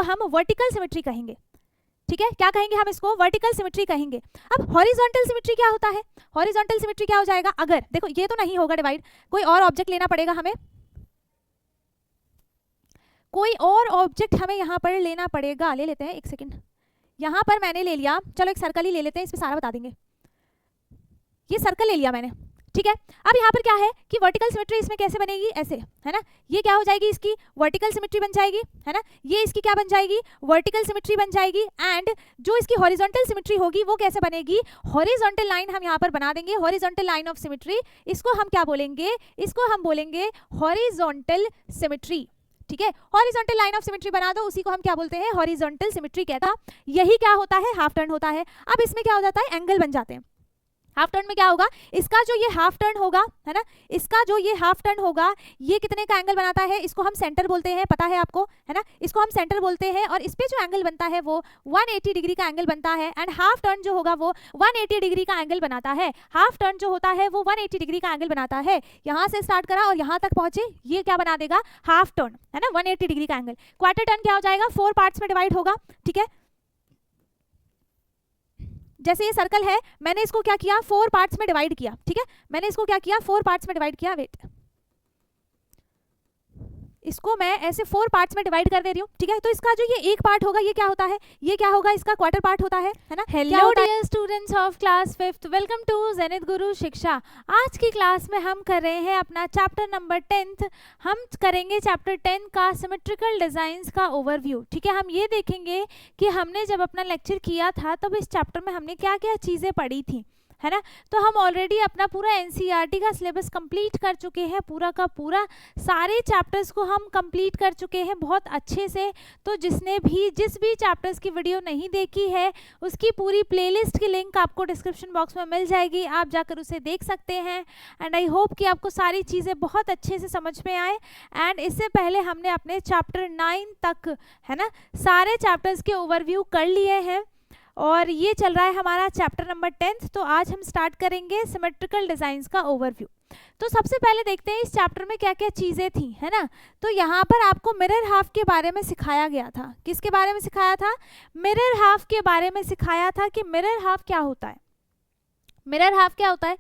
तो हम vertical symmetry कहेंगे, ठीक है। क्या कहेंगे हम इसको? वर्टिकल सिमेट्री कहेंगे। अब हॉरिजॉन्टल सिमेट्री क्या होता है? हॉरिजॉन्टल सिमेट्री क्या हो जाएगा? अगर देखो ये तो नहीं होगा डिवाइड, कोई और ऑब्जेक्ट लेना पड़ेगा हमें, कोई और ऑब्जेक्ट हमें यहाँ पर लेना पड़ेगा। ले लेते हैं, एक सेकंड, यहाँ पर मैंने ले लिया, चलो एक सर्कल ही ले लेते हैं, इसमें सारा बता देंगे। ये सर्कल ले लिया मैंने, ठीक है। अब यहाँ पर क्या है कि वर्टिकल सिमेट्री इसमें कैसे बनेगी? ऐसे, है ना। ये क्या हो जाएगी? इसकी वर्टिकल सिमेट्री बन जाएगी, है ना। ये इसकी क्या बन जाएगी? वर्टिकल सिमेट्री बन जाएगी। एंड जो इसकी हॉरिजॉन्टल सिमेट्री होगी वो कैसे बनेगी? हॉरिजॉन्टल लाइन हम यहाँ पर बना देंगे, हॉरिजॉन्टल लाइन ऑफ सिमेट्री। इसको हम क्या बोलेंगे? इसको हम बोलेंगे हॉरिजॉन्टल सिमेट्री, ठीक है। हॉरिजॉन्टल लाइन ऑफ सिमेट्री बना दो, उसी को हम क्या बोलते हैं? हॉरिजॉन्टल सिमेट्री कहता। यही क्या होता है? हाफ टर्न होता है। अब इसमें क्या हो जाता है? एंगल बन जाते हैं। हाफ टर्न में क्या होगा? इसका जो ये हाफ टर्न होगा, है ना, इसका जो ये हाफ टर्न होगा, ये कितने का एंगल बनाता है? इसको हम सेंटर बोलते हैं, पता है आपको, है ना। इसको हम सेंटर बोलते हैं और इस पे जो एंगल बनता है वो 180 डिग्री का एंगल बनता है। एंड हाफ टर्न जो होगा वो 180 डिग्री का एंगल बनाता है। हाफ टर्न जो होता है वो 180 डिग्री का एंगल बनाता है। यहाँ से स्टार्ट करा और यहाँ तक पहुंचे, ये क्या बना देगा? हाफ टर्न, है ना, 180 डिग्री का एंगल। क्वार्टर टर्न क्या हो जाएगा? 4 पार्ट्स में डिवाइड होगा, ठीक है। जैसे ये सर्कल है, मैंने इसको क्या किया? 4 पार्ट्स में डिवाइड किया, ठीक है। मैंने इसको क्या किया? 4 पार्ट्स में डिवाइड किया। वेट, इसको मैं ऐसे 4 पार्ट्स में डिवाइड कर दे रही हूँ, ठीक है। तो इसका जो ये एक पार्ट होगा, ये क्या होता है? ये क्या होगा? इसका क्वार्टर पार्ट होता है ना। Hello dear students of class 5th, welcome to Zenith Guru Shiksha. आज की क्लास में हम कर रहे हैं अपना चैप्टर नंबर 10th। हम करेंगे चैप्टर 10 का सिमेट्रिकल डिजाइंस का ओवरव्यू, ठीक है। हम ये देखेंगे कि हमने जब अपना लेक्चर किया था तब इस चैप्टर में हमने क्या क्या चीज़ें पढ़ी थी, है ना। तो हम ऑलरेडी अपना पूरा एनसीईआरटी का सिलेबस कंप्लीट कर चुके हैं, पूरा का पूरा सारे चैप्टर्स को हम कंप्लीट कर चुके हैं बहुत अच्छे से। तो जिसने भी जिस भी चैप्टर्स की वीडियो नहीं देखी है, उसकी पूरी प्लेलिस्ट की लिंक आपको डिस्क्रिप्शन बॉक्स में मिल जाएगी, आप जाकर उसे देख सकते हैं। एंड आई होप कि आपको सारी चीज़ें बहुत अच्छे से समझ में आए। एंड इससे पहले हमने अपने चैप्टर 9 तक, है ना, सारे चैप्टर्स के ओवरव्यू कर लिए हैं और ये चल रहा है हमारा चैप्टर नंबर 10th। तो आज हम स्टार्ट करेंगे सिमेट्रिकल डिजाइंस का ओवरव्यू। तो सबसे पहले देखते हैं इस चैप्टर में क्या क्या चीज़ें थी, है ना। तो यहाँ पर आपको मिरर हाफ के बारे में सिखाया गया था। किसके बारे में सिखाया था? मिरर हाफ के बारे में सिखाया था कि मिरर हाफ क्या होता है। मिरर हाफ क्या होता है?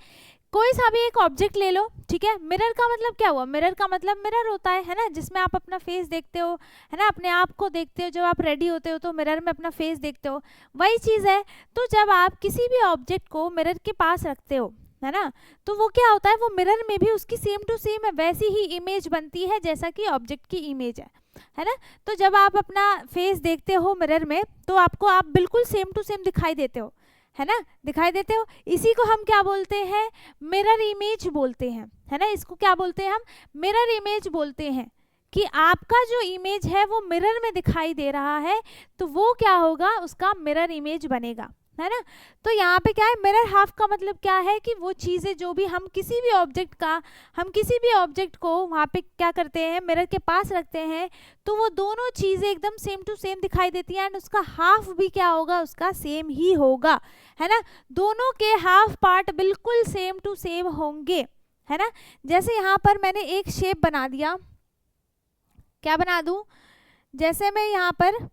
कोई सा भी एक ऑब्जेक्ट ले लो, ठीक है। मिरर का मतलब क्या हुआ? मिरर का मतलब मिरर होता है ना, जिसमें आप अपना फेस देखते हो, है ना, अपने आप को देखते हो। जब आप रेडी होते हो तो मिरर में अपना फेस देखते हो, वही चीज़ है। तो जब आप किसी भी ऑब्जेक्ट को मिरर के पास रखते हो, है ना, तो वो क्या होता है? वो मिरर में भी उसकी सेम टू सेम वैसी ही इमेज बनती है जैसा कि ऑब्जेक्ट की इमेज है ना। तो जब आप अपना फेस देखते हो मिरर में तो आपको आप बिल्कुल सेम टू सेम दिखाई देते हो, है ना, दिखाई देते हो। इसी को हम क्या बोलते हैं? मिरर इमेज बोलते हैं, है ना। इसको क्या बोलते हैं हम? मिरर इमेज बोलते हैं कि आपका जो इमेज है वो मिरर में दिखाई दे रहा है, तो वो क्या होगा? उसका मिरर इमेज बनेगा, है ना। तो यहाँ पे क्या है? मिरर हाफ का मतलब क्या है कि वो चीज़ें जो भी हम किसी भी ऑब्जेक्ट को वहाँ पे क्या करते हैं? मिरर के पास रखते हैं, तो वो दोनों चीज़ें एकदम सेम टू सेम दिखाई देती हैं। एंड उसका हाफ भी क्या होगा? उसका सेम ही होगा, है ना। दोनों के हाफ पार्ट बिल्कुल सेम टू सेम होंगे, है ना। जैसे यहाँ पर मैंने एक शेप बना दिया, क्या बना दूँ? जैसे मैं यहाँ पर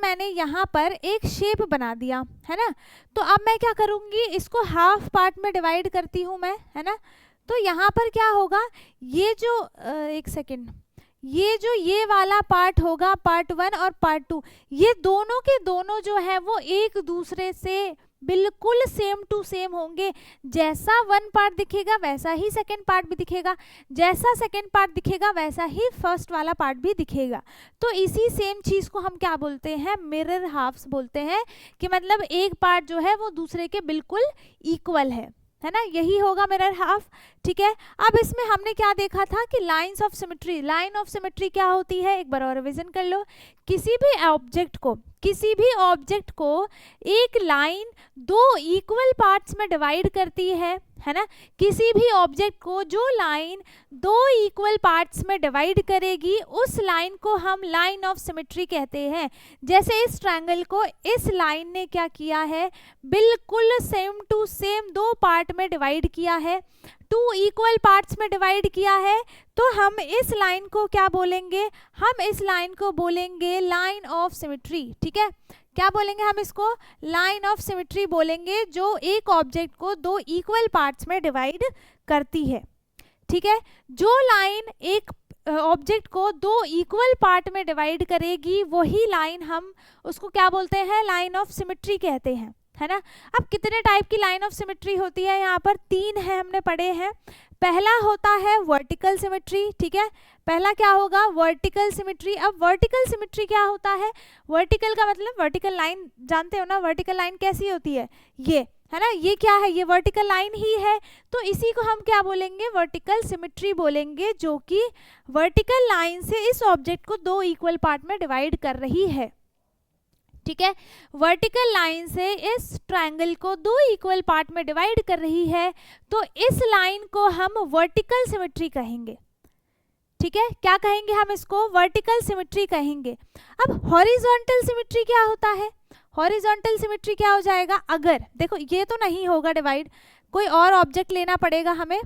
मैंने यहाँ पर एक शेप बना दिया, है ना। तो अब मैं क्या करूँगी? इसको हाफ पार्ट में डिवाइड करती हूँ मैं, है ना। तो यहाँ पर क्या होगा? ये जो एक सेकेंड, ये वाला पार्ट होगा पार्ट 1 और पार्ट 2। ये दोनों के दोनों जो है वो एक दूसरे से बिल्कुल सेम टू सेम होंगे। जैसा 1 पार्ट दिखेगा वैसा ही सेकंड पार्ट भी दिखेगा, जैसा सेकंड पार्ट दिखेगा वैसा ही फर्स्ट वाला पार्ट भी दिखेगा। तो इसी सेम चीज़ को हम क्या बोलते हैं? मिरर हाफ्स बोलते हैं, कि मतलब एक पार्ट जो है वो दूसरे के बिल्कुल इक्वल है ना। यही होगा मिरर हाफ, ठीक है। अब इसमें हमने क्या देखा था कि lines of symmetry. Line of symmetry क्या होती है? एक बार और रिवीजन कर लो। किसी भी ऑब्जेक्ट को एक लाइन 2 इक्वल पार्ट्स में डिवाइड करती है ना। किसी भी ऑब्जेक्ट को जो लाइन 2 इक्वल पार्ट्स में डिवाइड करेगी, उस लाइन को हम लाइन ऑफ सिमेट्री कहते हैं। जैसे इस ट्रायंगल को इस लाइन ने क्या किया है? बिल्कुल सेम टू सेम 2 पार्ट में डिवाइड किया है। टू इक्वल पार्ट्स में डिवाइड किया है, तो हम इस लाइन को क्या बोलेंगे, हम इस लाइन को बोलेंगे लाइन ऑफ सिमेट्री। ठीक है, क्या बोलेंगे हम इसको, लाइन ऑफ सिमेट्री बोलेंगे, जो एक ऑब्जेक्ट को दो इक्वल पार्ट्स में डिवाइड करती है। ठीक है, जो लाइन एक ऑब्जेक्ट को दो इक्वल पार्ट में डिवाइड करेगी वही लाइन हम उसको क्या बोलते हैं, लाइन ऑफ सिमेट्री कहते हैं, है ना। अब कितने टाइप की लाइन ऑफ सिमेट्री होती है, यहाँ पर 3 है, हमने पढ़े हैं। पहला होता है वर्टिकल सिमेट्री। ठीक है, पहला क्या होगा, वर्टिकल सिमेट्री। अब वर्टिकल सिमेट्री क्या होता है, वर्टिकल का मतलब वर्टिकल लाइन, जानते हो ना वर्टिकल लाइन कैसी होती है, ये है ना, ये क्या है, ये वर्टिकल लाइन ही है, तो इसी को हम क्या बोलेंगे, वर्टिकल सिमेट्री बोलेंगे, जो कि वर्टिकल लाइन से इस ऑब्जेक्ट को दो इक्वल पार्ट में डिवाइड कर रही है। ठीक है, वर्टिकल लाइन से इस ट्रायंगल को दो इक्वल पार्ट में डिवाइड कर रही है, तो इस लाइन को हम वर्टिकल सिमेट्री कहेंगे। ठीक है, क्या कहेंगे हम इसको, वर्टिकल सिमेट्री कहेंगे। अब हॉरिजॉन्टल सिमेट्री क्या होता है, हॉरिजॉन्टल सिमेट्री क्या हो जाएगा, अगर देखो ये तो नहीं होगा डिवाइड, कोई और ऑब्जेक्ट लेना पड़ेगा हमें,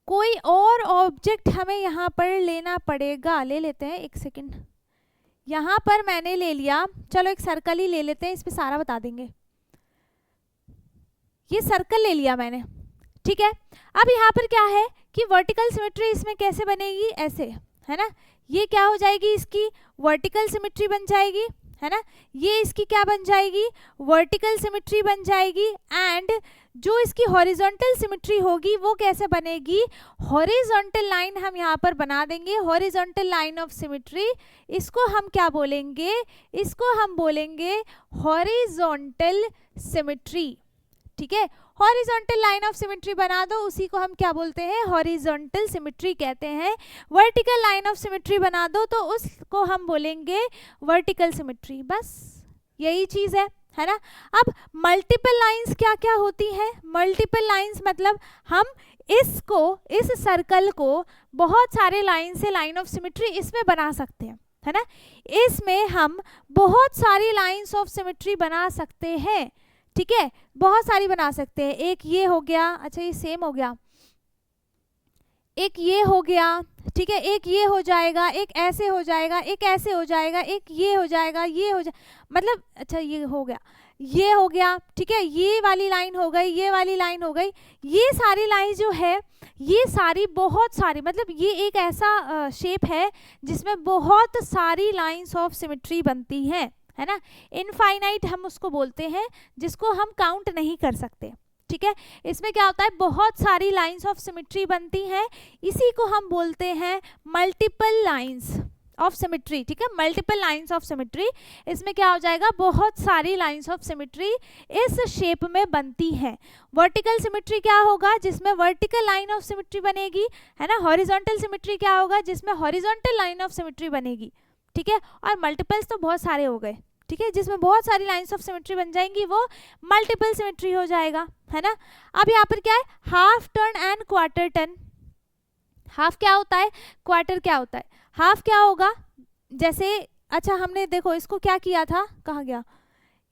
कोई और ऑब्जेक्ट हमें यहाँ पर लेना पड़ेगा, ले लेते हैं, एक सेकंड, यहाँ पर मैंने ले लिया, चलो एक सर्कल ही ले लेते हैं, इस पे सारा बता देंगे, ये सर्कल ले लिया मैंने। ठीक है, अब यहाँ पर क्या है कि वर्टिकल सिमेट्री इसमें कैसे बनेगी, ऐसे, है ना, ये क्या हो जाएगी, इसकी वर्टिकल सिमेट्री बन जाएगी, है ना, ये इसकी क्या बन जाएगी, वर्टिकल सिमेट्री बन जाएगी। एंड जो इसकी हॉरिजॉन्टल सिमेट्री होगी वो कैसे बनेगी, हॉरिजॉन्टल लाइन हम यहाँ पर बना देंगे, हॉरिजॉन्टल लाइन ऑफ सिमेट्री, इसको हम क्या बोलेंगे, इसको हम बोलेंगे हॉरिजॉन्टल सिमेट्री। ठीक है, हॉरिजॉन्टल लाइन ऑफ सिमेट्री बना दो, उसी को हम क्या बोलते हैं, हॉरिजॉन्टल सिमेट्री कहते हैं। वर्टिकल लाइन ऑफ सिमेट्री बना दो तो उसको हम बोलेंगे वर्टिकल सिमेट्री, बस यही चीज है ना। अब मल्टीपल लाइंस क्या क्या होती हैं, मल्टीपल लाइंस मतलब हम इसको, इस सर्कल को बहुत सारे लाइन से लाइन ऑफ सिमेट्री इसमें बना सकते हैं, है ना, इसमें हम बहुत सारी लाइंस ऑफ सिमेट्री बना सकते हैं। ठीक है, बहुत सारी बना सकते हैं, एक ये हो गया, अच्छा ये सेम हो गया, एक ये हो गया, ठीक है, एक ये हो जाएगा, एक ऐसे हो जाएगा, एक ऐसे हो जाएगा, एक ये हो जाएगा, ये हो जा मतलब अच्छा ये हो गया, ये हो गया। ठीक है, ये वाली लाइन हो गई, ये वाली लाइन हो गई, ये सारी लाइन जो है ये सारी बहुत सारी, मतलब ये एक ऐसा शेप है जिसमें बहुत सारी लाइंस ऑफ सिमेट्री बनती हैं, है ना। इनफाइनाइट हम उसको बोलते हैं, जिसको हम काउंट नहीं कर सकते। ठीक है, इसमें क्या होता है, बहुत सारी लाइंस ऑफ सिमेट्री बनती हैं, इसी को हम बोलते हैं मल्टीपल लाइंस ऑफ सिमेट्री। ठीक है, मल्टीपल लाइंस ऑफ सिमेट्री, इसमें क्या हो जाएगा, बहुत सारी लाइंस ऑफ सिमेट्री इस शेप में बनती हैं। वर्टिकल सिमेट्री क्या होगा, जिसमें वर्टिकल लाइन ऑफ सिमेट्री बनेगी, है ना। हॉरिजॉन्टल सिमेट्री क्या होगा, जिसमें हॉरिजॉन्टल लाइन ऑफ सिमेट्री बनेगी। ठीक है, और मल्टीपल्स तो बहुत सारे हो गए, ठीक है, जिसमें बहुत सारी लाइंस ऑफ सिमेट्री बन जाएंगी वो मल्टीपल सिमेट्री हो जाएगा, है ना। अब यहाँ पर क्या है, half turn and quarter turn. Half क्या होता है, क्वार्टर क्या होता है। हाफ क्या होगा, जैसे अच्छा हमने देखो इसको क्या किया था, कहाँ गया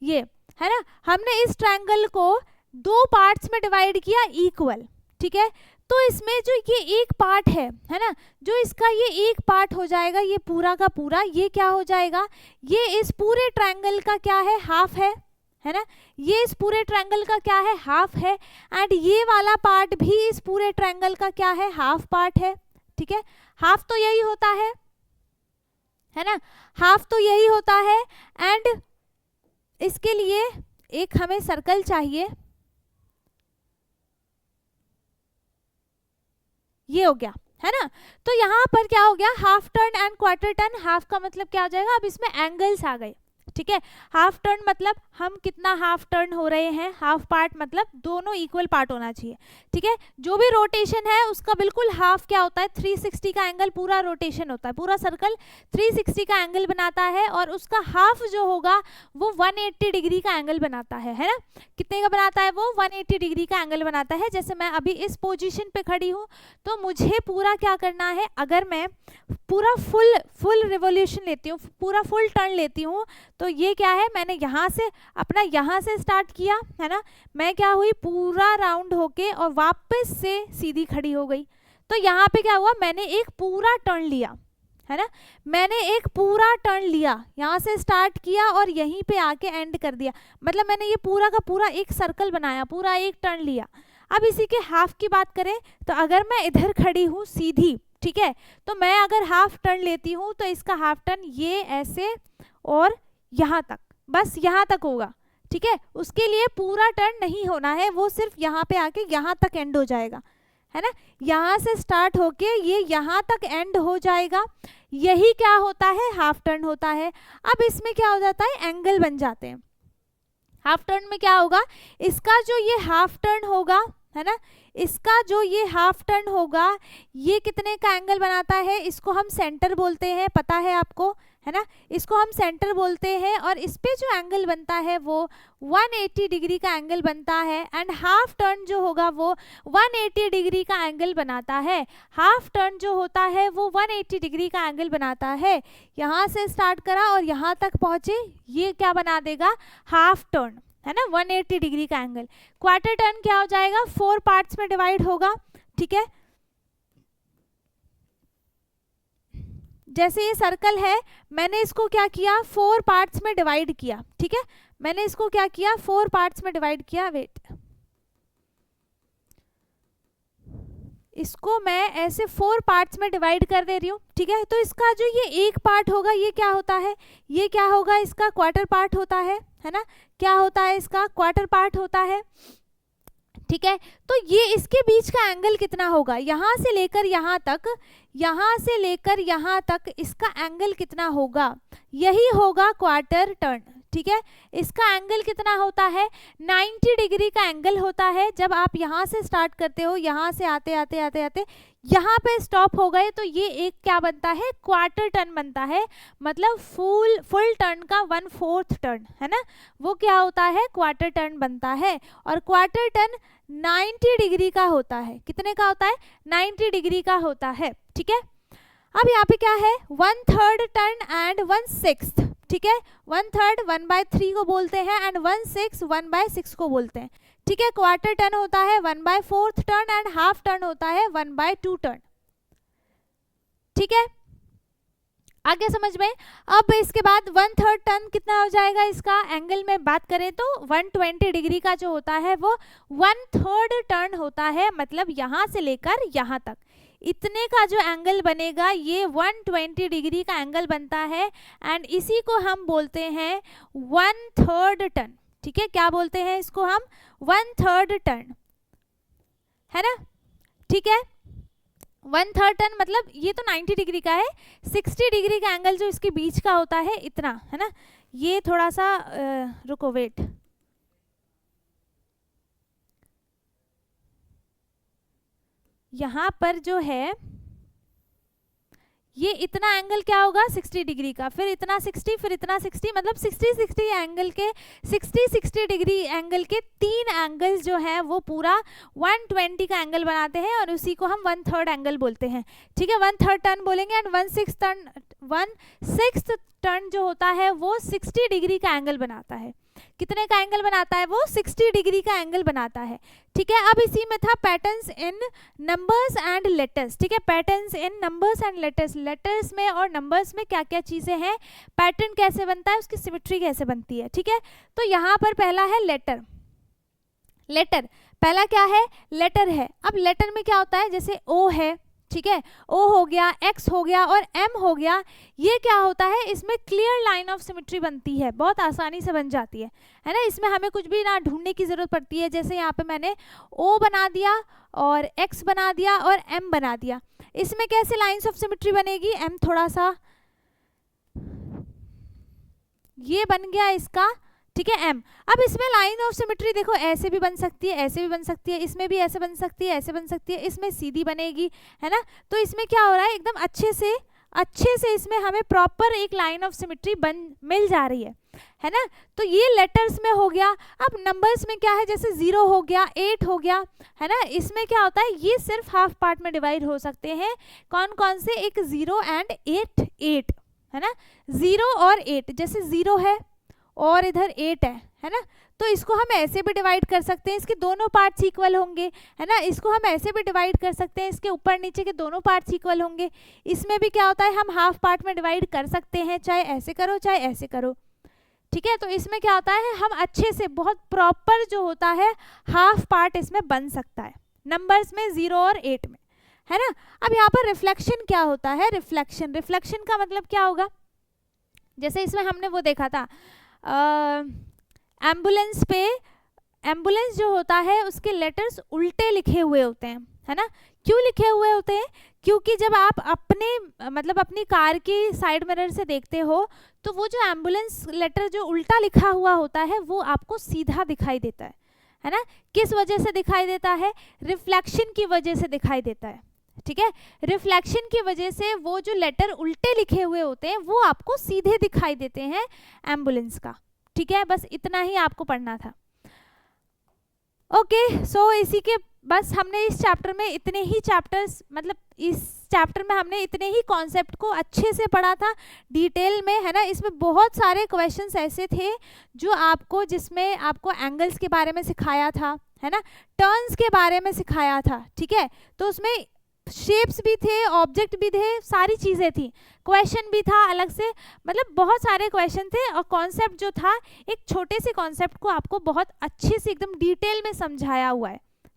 ये, है ना, हमने इस ट्रायंगल को दो पार्ट्स में डिवाइड किया इक्वल। ठीक है, तो इसमें जो ये एक पार्ट है ना, जो इसका ये एक पार्ट हो जाएगा, ये पूरा का पूरा ये क्या हो जाएगा, ये इस पूरे ट्रायंगल का क्या है, हाफ है ना, ये इस पूरे ट्रायंगल का क्या है, हाफ है। एंड ये वाला पार्ट भी इस पूरे ट्रायंगल का क्या है, हाफ पार्ट है। ठीक है, हाफ तो यही होता है ना, हाफ तो यही होता है। एंड इसके लिए एक हमें सर्कल चाहिए, ये हो गया, है ना। तो यहाँ पर क्या हो गया, half turn and quarter turn. Half का मतलब क्या हो जाएगा, अब इसमें एंगल्स आ गए। ठीक है, हाफ टर्न मतलब हम कितना हाफ टर्न हो रहे हैं, हाफ पार्ट मतलब दोनों इक्वल पार्ट होना चाहिए। ठीक है, जो भी रोटेशन है उसका बिल्कुल हाफ क्या होता है, 360 का एंगल, पूरा रोटेशन होता है, पूरा सर्कल 360 का एंगल बनाता है, और उसका हाफ जो होगा वो 180 डिग्री का एंगल बनाता है ना। कितने का बनाता है वो, 180 डिग्री का एंगल बनाता है। जैसे मैं अभी इस पोजिशन पे खड़ी हूँ, तो मुझे पूरा क्या करना है, अगर मैं पूरा फुल रिवोल्यूशन लेती हूँ, पूरा फुल टर्न लेती हूँ, तो ये क्या है, मैंने यहाँ से अपना यहाँ से स्टार्ट किया है ना, मैं क्या हुई पूरा राउंड होके और वापस से सीधी खड़ी हो गई। तो यहाँ पे क्या हुआ, मैंने एक पूरा टर्न लिया है ना, मैंने एक पूरा टर्न लिया, यहाँ से स्टार्ट किया और यहीं पे आके एंड कर दिया, मतलब मैंने ये पूरा का पूरा एक सर्कल बनाया, पूरा एक टर्न लिया। अब इसी के हाफ की बात करें तो अगर मैं इधर खड़ी हूँ सीधी, ठीक है, तो मैं अगर हाफ टर्न लेती हूँ तो इसका हाफ टर्न ये ऐसे और यहाँ तक, बस यहाँ तक होगा, ठीक है। उसके लिए पूरा टर्न नहीं होना है, वो सिर्फ यहाँ पे आके यहाँ तक एंड हो जाएगा, है ना, यहाँ से स्टार्ट होके ये यहाँ तक एंड हो जाएगा। यही क्या होता है, हाफ टर्न होता है। अब इसमें क्या हो जाता है, एंगल बन जाते हैं। हाफ टर्न में क्या होगा, इसका जो ये हाफ टर्न होगा है ना, इसका जो ये हाफ टर्न होगा ये कितने का एंगल बनाता है, इसको हम सेंटर बोलते हैं, पता है आपको, है ना, इसको हम सेंटर बोलते हैं। और इस पे जो एंगल बनता है वो 180 डिग्री का एंगल बनता है। एंड हाफ टर्न जो होगा वो 180 डिग्री का एंगल बनाता है। हाफ टर्न जो होता है वो 180 डिग्री का एंगल बनाता है। यहाँ से स्टार्ट करा और यहाँ तक पहुँचे, ये क्या बना देगा, हाफ टर्न, है ना, 180 डिग्री का एंगल। क्वार्टर टर्न क्या हो जाएगा, 4 पार्ट्स में डिवाइड होगा, ठीक है। जैसे ये सर्कल है, मैंने इसको क्या किया, 4 पार्ट्स में डिवाइड किया, ठीक है, मैंने इसको क्या किया, 4 पार्ट्स में डिवाइड किया। वेट, इसको मैं ऐसे 4 पार्ट्स में डिवाइड कर दे रही हूँ, ठीक है। तो इसका जो ये एक पार्ट होगा ये क्या होता है, ये क्या होगा, इसका क्वार्टर पार्ट होता है ना, क्या होता है, इसका क्वार्टर पार्ट होता है, ठीक है। तो ये इसके बीच का एंगल कितना होगा, यहाँ से लेकर यहाँ तक, यहाँ से लेकर यहाँ तक इसका एंगल कितना होगा, यही होगा क्वार्टर टर्न, ठीक है। इसका एंगल कितना होता है, 90 डिग्री का एंगल होता है। जब आप यहाँ से स्टार्ट करते हो, यहाँ से आते आते आते आते यहाँ पे स्टॉप हो गए, तो ये एक क्या बनता है, क्वार्टर टर्न बनता है, मतलब फुल टर्न का 1/4 टर्न, है ना, वो क्या होता है, क्वार्टर टर्न बनता है। और क्वार्टर टर्न 90 डिग्री का होता है, कितने का होता है, 90 डिग्री का होता है, ठीक है। अब यहाँ पे क्या है, 1/3 टर्न एंड 1/6, ठीक है, 1/3 1/3 को बोलते हैं एंड 1/6 1/6 को बोलते हैं, ठीक है। क्वार्टर टर्न होता है 1/4 टर्न एंड हाफ टर्न होता है 1/2 टर्न, ठीक है, आगे समझ में। अब इसके बाद 1/3 टर्न कितना हो जाएगा, इसका एंगल में बात करें तो 120 डिग्री का जो होता है वो 1/3 टर्न होता है, मतलब यहाँ से लेकर यहाँ तक इतने का जो एंगल बनेगा ये 120 डिग्री का एंगल बनता है। एंड इसी को हम बोलते हैं 1/3 टर्न, ठीक है, क्या बोलते हैं इसको हम, 1/3 टर्न, है ना, ठीक है। 1/3 टर्न मतलब ये तो 90 डिग्री का है, 60 डिग्री का एंगल जो इसके बीच का होता है इतना, है ना। ये थोड़ा सा रुको, वेट, यहाँ पर जो है ये इतना एंगल क्या होगा, 60 डिग्री का, फिर इतना 60, फिर इतना 60, मतलब 60 एंगल के 60 डिग्री एंगल के 3 एंगल्स जो हैं वो पूरा 120 का एंगल बनाते हैं और उसी को हम 1/3 एंगल बोलते हैं, ठीक है। 1/3 टर्न बोलेंगे एंड 1/6 टर्न जो होता है वो 60 डिग्री का एंगल बनाता है। कितने का एंगल बनाता है वो, 60 डिग्री का एंगल बनाता है, ठीक है। अब इसी में था patterns in numbers and letters, ठीक है, patterns in numbers and letters. Letters में और नंबर्स में क्या क्या चीजें हैं, पैटर्न कैसे बनता है, उसकी सिमेट्री कैसे बनती है, ठीक है। तो यहाँ पर पहला है लेटर, लेटर पहला क्या है, लेटर है। अब लेटर में क्या होता है, जैसे ओ है, ठीक है, ओ हो गया, एक्स हो गया और एम हो गया, ये क्या होता है, इसमें क्लियर लाइन ऑफ सिमेट्री बनती है, बहुत आसानी से बन जाती है ना। इसमें हमें कुछ भी ना ढूंढने की जरूरत पड़ती है। जैसे यहाँ पे मैंने ओ बना दिया और एक्स बना दिया और एम बना दिया, इसमें कैसे लाइन्स ऑफ सिमेट्री बनेगी, एम थोड़ा सा ये बन गया इसका, ठीक है, एम। अब इसमें लाइन ऑफ सिमेट्री देखो ऐसे भी बन सकती है, ऐसे भी बन सकती है, इसमें भी ऐसे बन सकती है, ऐसे बन सकती है, इसमें सीधी बनेगी, है ना। तो इसमें क्या हो रहा है, एकदम अच्छे से इसमें हमें प्रॉपर एक लाइन ऑफ सिमेट्री मिल जा रही है ना। तो ये लेटर्स में हो गया। अब नंबर्स में क्या है, जैसे 0 हो गया, 8 हो गया, है ना। इसमें क्या होता है, ये सिर्फ हाफ पार्ट में डिवाइड हो सकते हैं, कौन कौन से, एक 0 एंड 8, है ना, 0 और 8। जैसे 0 है, और इधर 8 है ना, तो इसको हम ऐसे भी डिवाइड कर सकते हैं, इसके दोनों पार्ट्स इक्वल होंगे, है ना। इसको हम ऐसे भी डिवाइड कर सकते हैं, इसके ऊपर नीचे के दोनों पार्ट्स इक्वल होंगे। इसमें भी क्या होता है, हम हाफ पार्ट में डिवाइड कर सकते हैं, चाहे ऐसे करो चाहे ऐसे करो, ठीक है। तो इसमें क्या होता है, हम अच्छे से बहुत प्रॉपर जो होता है हाफ पार्ट इसमें बन सकता है नंबर्स में 0 और 8 में, है ना। अब यहाँ पर रिफ्लेक्शन क्या होता है, रिफ्लेक्शन का मतलब क्या होगा, जैसे इसमें हमने वो देखा था एम्बुलेंस पे, एम्बुलेंस जो होता है उसके लेटर्स उल्टे लिखे हुए होते हैं, है ना। क्यों लिखे हुए होते हैं, क्योंकि जब आप अपने मतलब अपनी कार की साइड मिरर से देखते हो तो वो जो एम्बुलेंस लेटर जो उल्टा लिखा हुआ होता है वो आपको सीधा दिखाई देता है ना। किस वजह से दिखाई देता है, रिफ्लेक्शन की वजह से दिखाई देता है, ठीक है। रिफ्लेक्शन की वजह से वो जो लेटर उल्टे लिखे हुए होते हैं वो आपको सीधे दिखाई देते हैं एम्बुलेंस का, ठीक है। बस इतना ही आपको पढ़ना था। ओके, सो इसी के बस हमने इस चैप्टर में इतने ही चैप्टर्स, मतलब इस चैप्टर में हमने इतने ही कॉन्सेप्ट को अच्छे से पढ़ा था डिटेल में, है ना। इसमें बहुत सारे क्वेश्चंस ऐसे थे जो आपको, जिसमें आपको एंगल्स के बारे में सिखाया था, है ना, टर्न्स के बारे में सिखाया था, ठीक है। तो उसमें शेप्स भी थे, ऑब्जेक्ट भी थे, सारी चीज़ें थी, क्वेश्चन भी था अलग से, मतलब बहुत सारे क्वेश्चन थे। और कॉन्सेप्ट जो था, एक छोटे से कॉन्सेप्ट को आपको बहुत अच्छे से एकदम डिटेल में समझाया हुआ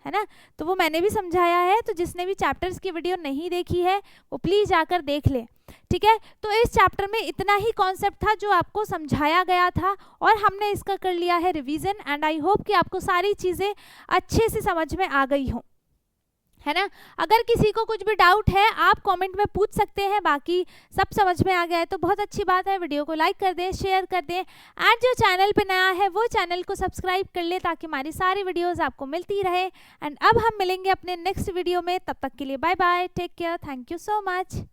है ना। तो वो मैंने भी समझाया है, तो जिसने भी चैप्टर्स की वीडियो नहीं देखी है वो प्लीज़ जाकर देख ले, ठीक है। तो इस चैप्टर में इतना ही कॉन्सेप्ट था जो आपको समझाया गया था और हमने इसका कर लिया है रिवीजन। एंड आई होप कि आपको सारी चीज़ें अच्छे से समझ में आ गई हों, है ना। अगर किसी को कुछ भी डाउट है आप कमेंट में पूछ सकते हैं, बाकी सब समझ में आ गया है तो बहुत अच्छी बात है। वीडियो को लाइक कर दें, शेयर कर दें, एंड जो चैनल पे नया है वो चैनल को सब्सक्राइब कर ले ताकि हमारी सारी वीडियोस आपको मिलती रहे। एंड अब हम मिलेंगे अपने नेक्स्ट वीडियो में, तब तक के लिए bye bye, take care, thank you so much.